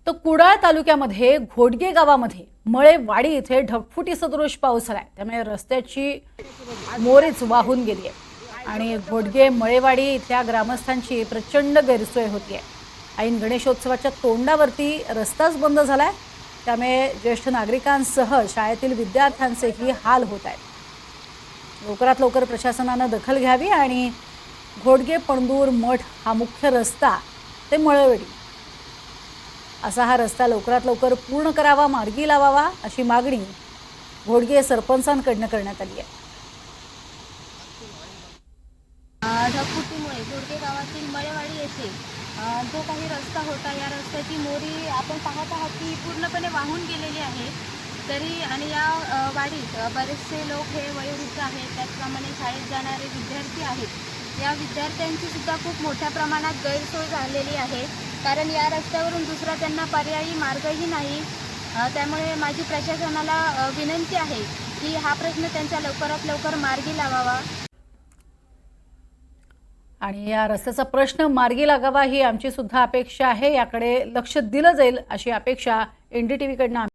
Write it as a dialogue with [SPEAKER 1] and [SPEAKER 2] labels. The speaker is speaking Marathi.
[SPEAKER 1] तर कुडाळ तालुक्यामध्ये घोडगे गावामध्ये मळेवाडी इथे ढगफुटी सदृश पाऊस झालाय। त्यामुळे रस्त्याची मोरीच वाहून गेली आहे आणि घोडगे मळेवाडी इथल्या ग्रामस्थांची प्रचंड गैरसोय होतीये। ऐन गणेशोत्सवाच्या तोंडावरती रस्ताच बंद झालाय। त्यामुळे ज्येष्ठ नागरिकांसह शाळेतील विद्यार्थ्यांचेही हाल होत आहेत। लवकरात लवकर प्रशासनाने दखल घ्यावी आणि घोडगे पणदूर मठ हा मुख्य रस्ता ते मळेवाडी असा हा रस्ता लवकरात लवकर पूर्ण करावा, मार्गी लावावा अशी मागणी घोडगे सरपंचांकडून करण्यात आली आहे।
[SPEAKER 2] ढगफुटीमुळे घोडगे गावातील मळेवाडी येथे जो काही रस्ता होता, या रस्त्याची मोरी आपण पाहत आहात की पूर्णपणे वाहून गेलेली आहे। तरी आणि या वाडीत बरेचसे लोक हे वयोवृद्ध आहेत, त्याचप्रमाणे शाळेत जाणारे विद्यार्थी आहेत। या विद्यार्थ्यांची सुद्धा खूप मोठ्या प्रमाणात गैरसोय झालेली आहे, कारण या रस्त्यावरून दुसरा त्यांना पर्यायी मार्गही नाही। त्यामुळे माझी प्रशासनाला विनंती आहे की हा प्रश्न त्यांचा लवकरात लवकर मार्गी लावावा
[SPEAKER 1] आणि या रस्त्याचा प्रश्न मार्गी लागावा ही आमची सुद्धा अपेक्षा आहे। याकडे लक्ष दिलं जाईल अशी अपेक्षा एनडीटीव्ही कडून